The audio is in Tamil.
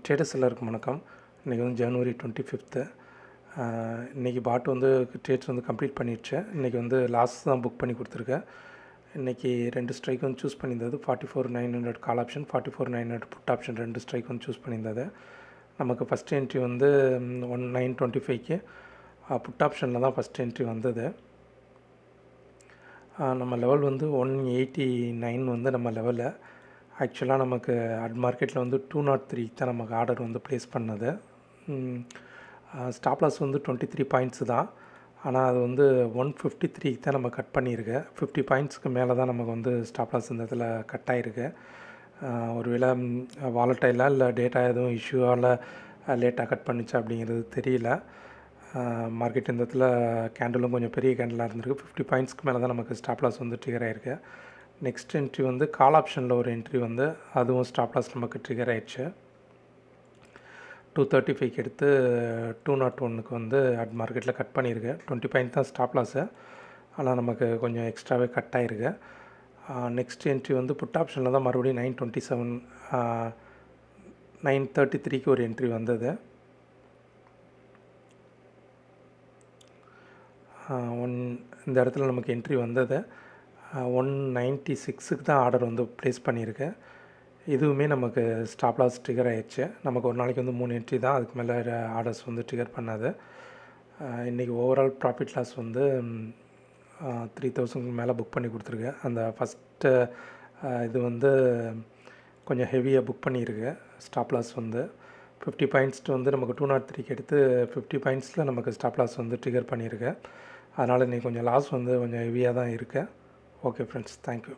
ட்ரேடர்ஸ் எல்லாருக்கும் வணக்கம். இன்றைக்கி வந்து ஜனவரி 25. இன்றைக்கி பாட் வந்து ட்ரேட்ஸ் வந்து கம்ப்ளீட் பண்ணிடுச்சு. இன்றைக்கி வந்து லாஸ்ட் தான் புக் பண்ணி கொடுத்துருக்கேன். இன்றைக்கி 2 ஸ்ட்ரைக் வந்து சூஸ் பண்ணியிருந்தது. 44,900 call option, 44,900 put option 2 strike வந்து சூஸ் பண்ணியிருந்தது. நமக்கு ஃபஸ்ட் என்ட்ரி வந்து 1925க்கு புட் ஆப்ஷனில் தான் ஃபஸ்ட் என்ட்ரி வந்தது. நம்ம லெவல் வந்து 189 வந்து நம்ம லெவலு. ஆக்சுவலாக நமக்கு மார்க்கெட்டில் வந்து 203 தான் நமக்கு ஆர்டர் வந்து ப்ளேஸ் பண்ணது. ஸ்டாப் லாஸ் வந்து 23 பாயிண்ட்ஸு தான். ஆனால் அது வந்து 153 தான் நம்ம கட் பண்ணியிருக்கு. 50 பாயிண்ட்ஸுக்கு மேலே தான் நமக்கு வந்து ஸ்டாப் லாஸ் இந்த இடத்துல கட் ஆகிருக்கு. ஒருவேளை வாலட்டைலாக இல்லை டேட்டா எதுவும் இஷ்யூவால் லேட்டாக கட் பண்ணிச்சா அப்படிங்கிறது தெரியல. மார்க்கெட் இந்த இடத்துல கேண்டலும் கொஞ்சம் பெரிய கேண்டலாக இருந்திருக்கு. 50 பாயிண்ட்ஸ்க்கு மேலே தான் நமக்கு ஸ்டாப் லாஸ் வந்து ட்ரிகர் ஆகிருக்கு. நெக்ஸ்ட் என்ட்ரி வந்து கால் ஆப்ஷனில் ஒரு என்ட்ரி வந்து அதுவும் ஸ்டாப் லாஸ் நமக்கு ட்ரிகர் ஆகிடுச்சு. 235க்கு எடுத்து 201க்கு வந்து மார்க்கெட்டில் கட் பண்ணியிருக்கு. 20 பாயிண்ட் தான் ஸ்டாப் லாஸு, ஆனால் நமக்கு கொஞ்சம் எக்ஸ்ட்ராவே கட் ஆகிருக்கு. நெக்ஸ்ட் என்ட்ரி வந்து புட் ஆப்ஷனில் தான் மறுபடியும் 927 933க்கு ஒரு என்ட்ரி வந்தது. இந்த இடத்துல நமக்கு என்ட்ரி வந்தது 196க்கு தான் ஆர்டர் வந்து ப்ளேஸ் பண்ணியிருக்கு. இதுவுமே நமக்கு ஸ்டாப் லாஸ் ட்ரிகர் ஆகிடுச்சு. நமக்கு ஒரு நாளைக்கு வந்து 3 என்ட்ரி தான், அதுக்கு மேலே ஆர்டர்ஸ் வந்து ட்ரிகர் பண்ணாது. இன்றைக்கி ஓவரால் ப்ராஃபிட் லாஸ் வந்து 3000க்கு மேலே புக் பண்ணி கொடுத்துருக்கேன். அந்த ஃபஸ்ட்டு இது வந்து கொஞ்சம் ஹெவியாக புக் பண்ணியிருக்கு. ஸ்டாப் லாஸ் வந்து 50 பாயிண்ட்ஸ் வந்து நமக்கு 203க்கு எடுத்து 50 பாயிண்ட்ஸில் நமக்கு ஸ்டாப் லாஸ் வந்து ட்ரிகர் பண்ணியிருக்கு. அதனால் இன்றைக்கி கொஞ்சம் லாஸ் வந்து கொஞ்சம் ஹெவியாக தான் இருக்குது. Okay friends, thank you.